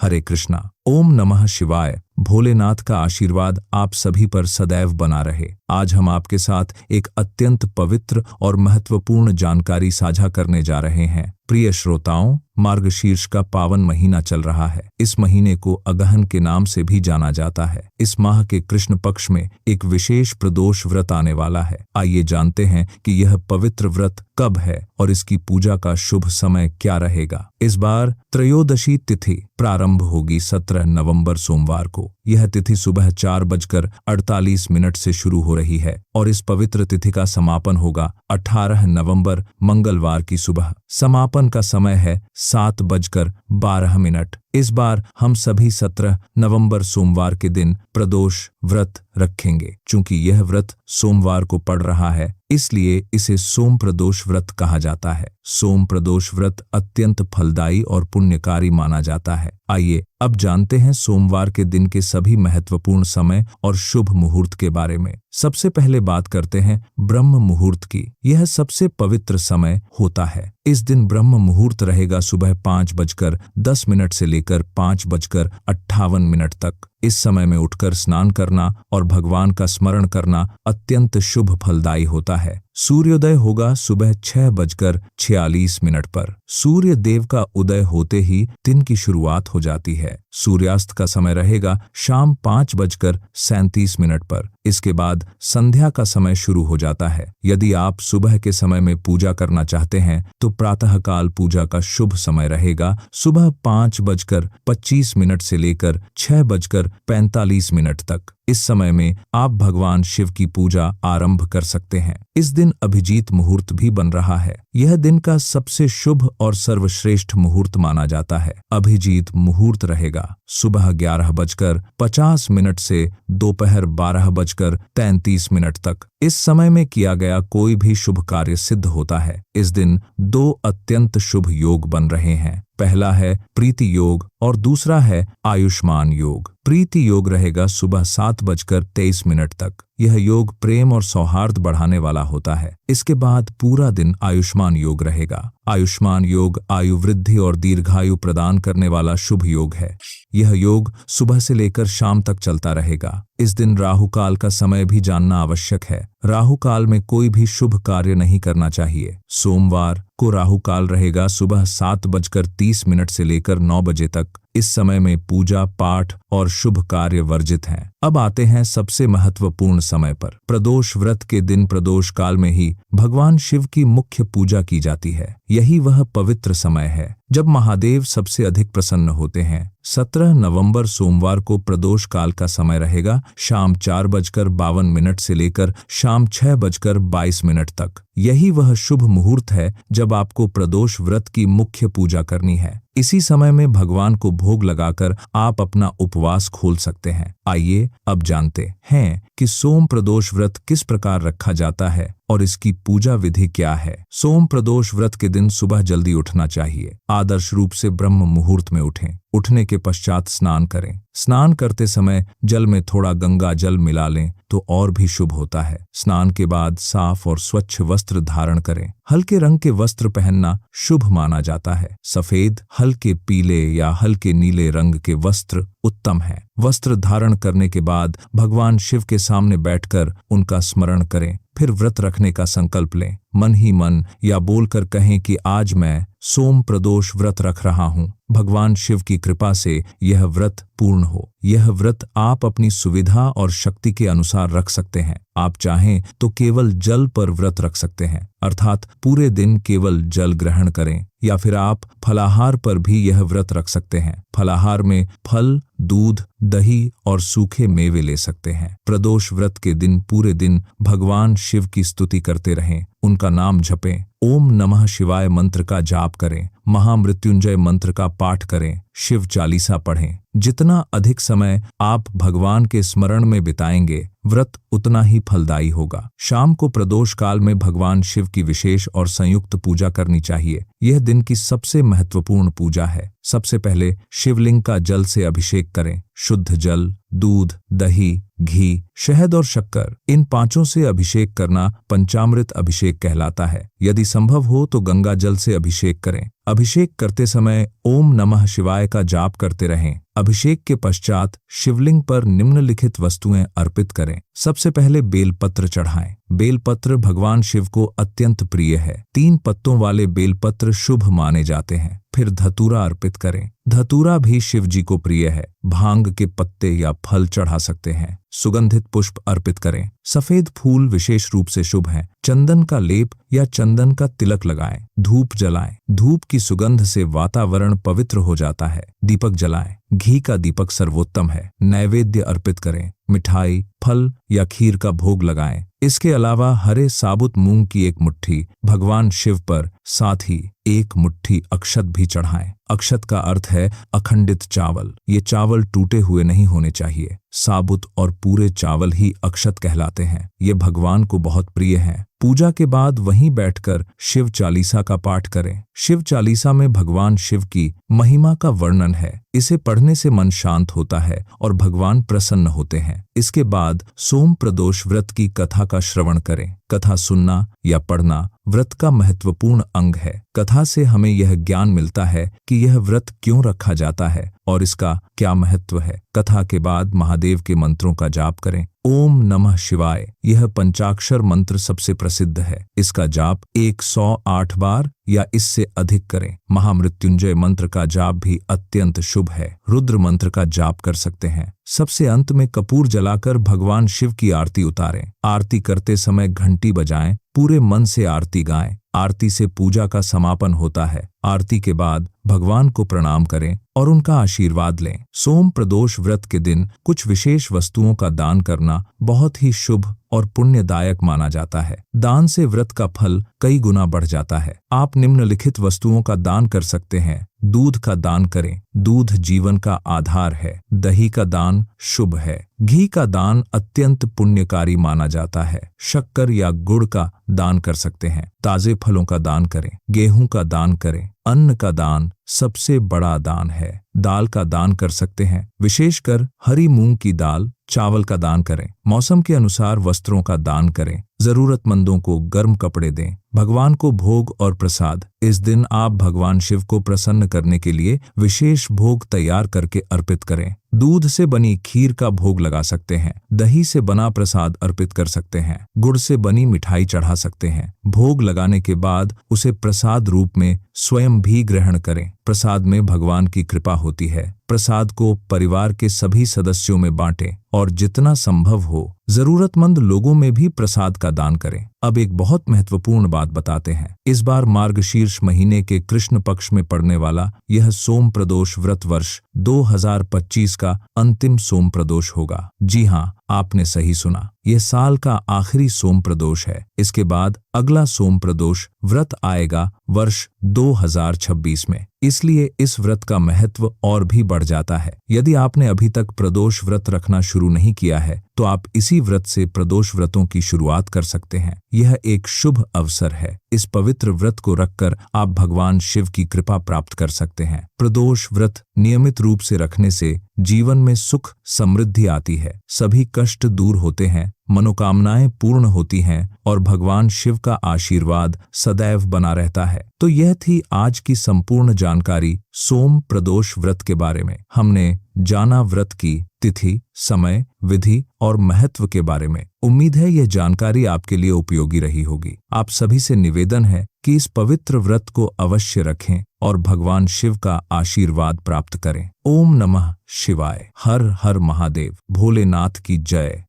हरे कृष्णा। ओम नमः शिवाय। भोलेनाथ का आशीर्वाद आप सभी पर सदैव बना रहे। आज हम आपके साथ एक अत्यंत पवित्र और महत्वपूर्ण जानकारी साझा करने जा रहे हैं। प्रिय श्रोताओं, मार्गशीर्ष का पावन महीना चल रहा है। इस महीने को अगहन के नाम से भी जाना जाता है। इस माह के कृष्ण पक्ष में एक विशेष प्रदोष व्रत आने वाला है। आइए जानते हैं कि यह पवित्र व्रत कब है और इसकी पूजा का शुभ समय क्या रहेगा। इस बार त्रयोदशी तिथि प्रारंभ होगी 17 नवंबर सोमवार को। यह तिथि सुबह 4:48 से शुरू हो रही है और इस पवित्र तिथि का समापन होगा 18 नवंबर मंगलवार की सुबह। समापन का समय है 7:12। इस बार हम सभी 17 नवंबर सोमवार के दिन प्रदोष व्रत रखेंगे। चूंकि यह व्रत सोमवार को पड़ रहा है, इसलिए इसे सोम प्रदोष व्रत कहा जाता है। सोम प्रदोष व्रत अत्यंत फलदायी और पुण्यकारी माना जाता है। आइए अब जानते हैं सोमवार के दिन के सभी महत्वपूर्ण समय और शुभ मुहूर्त के बारे में। सबसे पहले बात करते हैं ब्रह्म मुहूर्त की। यह सबसे पवित्र समय होता है। इस दिन ब्रह्म मुहूर्त रहेगा सुबह 5:10 से लेकर 5:58 तक। इस समय में उठकर स्नान करना और भगवान का स्मरण करना अत्यंत शुभ फलदायी होता है। सूर्योदय होगा सुबह 6:46 पर। सूर्य देव का उदय होते ही दिन की शुरुआत हो जाती है। सूर्यास्त का समय रहेगा शाम 5:37 पर। इसके बाद संध्या का समय शुरू हो जाता है। यदि आप सुबह के समय में पूजा करना चाहते हैं तो प्रातःकाल पूजा का शुभ समय रहेगा सुबह 5:25 से लेकर 6:45 तक। इस समय में आप भगवान शिव की पूजा आरंभ कर सकते हैं। इस दिन अभिजीत मुहूर्त भी बन रहा है। यह दिन का सबसे शुभ और सर्वश्रेष्ठ मुहूर्त माना जाता है। अभिजीत मुहूर्त रहेगा सुबह 11:50 से दोपहर 12:33 तक। इस समय में किया गया कोई भी शुभ कार्य सिद्ध होता है। इस दिन 2 अत्यंत शुभ योग बन रहे हैं। पहला है प्रीति योग और दूसरा है आयुष्मान योग। प्रीति योग रहेगा सुबह 7:23 तक। यह योग प्रेम और सौहार्द बढ़ाने वाला होता है। इसके बाद पूरा दिन आयुष्मान योग रहेगा। आयुष्मान योग आयु वृद्धि और दीर्घायु प्रदान करने वाला शुभ योग है। यह योग सुबह से लेकर शाम तक चलता रहेगा। इस दिन राहु काल का समय भी जानना आवश्यक है। राहु काल में कोई भी शुभ कार्य नहीं करना चाहिए। सोमवार को राहु काल रहेगा सुबह 7:30 से लेकर 9 बजे तक। इस समय में पूजा पाठ और शुभ कार्य वर्जित हैं। अब आते हैं सबसे महत्वपूर्ण समय पर। प्रदोष व्रत के दिन प्रदोष काल में ही भगवान शिव की मुख्य पूजा की जाती है। यही वह पवित्र समय है जब महादेव सबसे अधिक प्रसन्न होते हैं। 17 नवंबर सोमवार को प्रदोष काल का समय रहेगा शाम 4:52 से लेकर शाम 6:22 तक। यही वह शुभ मुहूर्त है जब आपको प्रदोष व्रत की मुख्य पूजा करनी है। इसी समय में भगवान को भोग लगाकर आप अपना उपवास खोल सकते हैं। आइए अब जानते हैं कि सोम प्रदोष व्रत किस प्रकार रखा जाता है और इसकी पूजा विधि क्या है। सोम प्रदोष व्रत के दिन सुबह जल्दी उठना चाहिए। आदर्श रूप से ब्रह्म मुहूर्त में उठें। उठने के पश्चात स्नान करें। स्नान करते समय जल में थोड़ा गंगा जल मिला लें तो और भी शुभ होता है। स्नान के बाद साफ और स्वच्छ वस्त्र धारण करें। हल्के रंग के वस्त्र पहनना शुभ माना जाता है। सफेद, हल्के पीले या हल्के नीले रंग के वस्त्र उत्तम है। वस्त्र धारण करने के बाद भगवान शिव के सामने बैठकर उनका स्मरण करें। फिर व्रत रखने का संकल्प लें। मन ही मन या बोलकर कहें कि आज मैं सोम प्रदोष व्रत रख रहा हूँ। भगवान शिव की कृपा से यह व्रत पूर्ण हो। यह व्रत आप अपनी सुविधा और शक्ति के अनुसार रख सकते हैं। आप चाहें तो केवल जल पर व्रत रख सकते हैं, अर्थात पूरे दिन केवल जल ग्रहण करें, या फिर आप फलाहार पर भी यह व्रत रख सकते हैं। फलाहार में फल, दूध, दही और सूखे मेवे ले सकते हैं। प्रदोष व्रत के दिन पूरे दिन भगवान शिव की स्तुति करते रहें, उनका नाम जपें। ओम नमः शिवाय मंत्र का जाप करें। महामृत्युंजय मंत्र का पाठ करें। शिव चालीसा पढ़ें। जितना अधिक समय आप भगवान के स्मरण में बिताएंगे, व्रत उतना ही फलदायी होगा। शाम को प्रदोष काल में भगवान शिव की विशेष और संयुक्त पूजा करनी चाहिए। यह दिन की सबसे महत्वपूर्ण पूजा है। सबसे पहले शिवलिंग का जल से अभिषेक करें। शुद्ध जल, दूध, दही, घी, शहद और शक्कर, इन पांचों से अभिषेक करना पंचामृत अभिषेक कहलाता है। यदि संभव हो तो गंगा जल से अभिषेक करें। अभिषेक करते समय ओम नमः शिवाय का जाप करते रहें। अभिषेक के पश्चात शिवलिंग पर निम्नलिखित वस्तुएं अर्पित करें। सबसे पहले बेलपत्र चढ़ाएं। बेलपत्र भगवान शिव को अत्यंत प्रिय है। 3 पत्तों वाले बेलपत्र शुभ माने जाते हैं। फिर धतूरा अर्पित करें। धतूरा भी शिव जी को प्रिय है। भांग के पत्ते या फल चढ़ा सकते हैं। सुगंधित पुष्प अर्पित करें। सफेद फूल विशेष रूप से शुभ हैं। चंदन का लेप या चंदन का तिलक लगाएं। धूप जलाएं। धूप की सुगंध से वातावरण पवित्र हो जाता है। दीपक जलाएं। घी का दीपक सर्वोत्तम है। नैवेद्य अर्पित करें। मिठाई, फल या खीर का भोग लगाएं। इसके अलावा हरे साबुत मूंग की 1 मुट्ठी भगवान शिव पर, साथ ही 1 मुट्ठी अक्षत भी चढ़ाएं। अक्षत का अर्थ है अखंडित चावल। ये चावल टूटे हुए नहीं होने चाहिए। साबुत और पूरे चावल ही अक्षत कहलाते हैं। ये भगवान को बहुत प्रिय हैं। पूजा के बाद वहीं बैठकर शिव चालीसा का पाठ करें। शिव चालीसा में भगवान शिव की महिमा का वर्णन है। इसे पढ़ने से मन शांत होता है और भगवान प्रसन्न होते हैं। इसके बाद सोम प्रदोष व्रत की कथा का श्रवण करें। कथा सुनना या पढ़ना व्रत का महत्वपूर्ण अंग है। कथा से हमें यह ज्ञान मिलता है कि यह व्रत क्यों रखा जाता है और इसका क्या महत्व है। कथा के बाद महादेव के मंत्रों का जाप करें। ओम नमः शिवाय यह पंचाक्षर मंत्र सबसे प्रसिद्ध है। इसका जाप 108 बार या इससे अधिक करें। महामृत्युंजय मंत्र का जाप भी अत्यंत शुभ है। रुद्र मंत्र का जाप कर सकते हैं। सबसे अंत में कपूर जलाकर भगवान शिव की आरती उतारें। आरती करते समय घंटी बजाएं। पूरे मन से आरती गाएं। आरती से पूजा का समापन होता है। आरती के बाद भगवान को प्रणाम करें और उनका आशीर्वाद लें। सोम प्रदोष व्रत के दिन कुछ विशेष वस्तुओं का दान करना बहुत ही शुभ और पुण्यदायक माना जाता है। दान से व्रत का फल कई गुना बढ़ जाता है। आप निम्नलिखित वस्तुओं का दान कर सकते हैं। दूध का दान करें। दूध जीवन का आधार है। दही का दान शुभ है। घी का दान अत्यंत पुण्यकारी माना जाता है। शक्कर या गुड़ का दान कर सकते हैं। ताजे फलों का दान करें। गेहूं का दान करें। अन्न का दान सबसे बड़ा दान है। दाल का दान कर सकते हैं। विशेषकर हरी मूंग की दाल, चावल का दान करें। मौसम के अनुसार वस्त्रों का दान करें। जरूरतमंदों को गर्म कपड़े दें। भगवान को भोग और प्रसाद। इस दिन आप भगवान शिव को प्रसन्न करने के लिए विशेष भोग तैयार करके अर्पित करें। दूध से बनी खीर का भोग लगा सकते हैं। दही से बना प्रसाद अर्पित कर सकते हैं। गुड़ से बनी मिठाई चढ़ा सकते हैं। भोग लगाने के बाद उसे प्रसाद रूप में स्वयं भी ग्रहण करें। प्रसाद में भगवान की कृपा होती है। प्रसाद को परिवार के सभी सदस्यों में बांटें और जितना संभव हो जरूरतमंद लोगों में भी प्रसाद का दान करें। अब एक बहुत महत्वपूर्ण बात बताते हैं। इस बार मार्गशीर्ष महीने के कृष्ण पक्ष में पड़ने वाला यह सोम प्रदोष व्रत वर्ष 2025 का अंतिम सोम प्रदोष होगा। जी हाँ, आपने सही सुना। यह साल का आखिरी सोम प्रदोष है। इसके बाद अगला सोम प्रदोष व्रत आएगा वर्ष 2026 में। इसलिए इस व्रत का महत्व और भी बढ़ जाता है। यदि आपने अभी तक प्रदोष व्रत रखना शुरू नहीं किया है तो आप इसी व्रत से प्रदोष व्रतों की शुरुआत कर सकते हैं। यह एक शुभ अवसर है। इस पवित्र व्रत को रखकर आप भगवान शिव की कृपा प्राप्त कर सकते हैं। प्रदोष व्रत नियमित रूप से रखने से जीवन में सुख समृद्धि आती है। सभी कष्ट दूर होते हैं, मनोकामनाएं पूर्ण होती हैं और भगवान शिव का आशीर्वाद सदैव बना रहता है। तो यह थी आज की संपूर्ण जानकारी सोम प्रदोष व्रत के बारे में। हमने जाना व्रत की तिथि, समय, विधि और महत्व के बारे में। उम्मीद है यह जानकारी आपके लिए उपयोगी रही होगी। आप सभी से निवेदन है कि इस पवित्र व्रत को अवश्य रखें और भगवान शिव का आशीर्वाद प्राप्त करें। ओम नमः शिवाय। हर हर महादेव। भोलेनाथ की जय।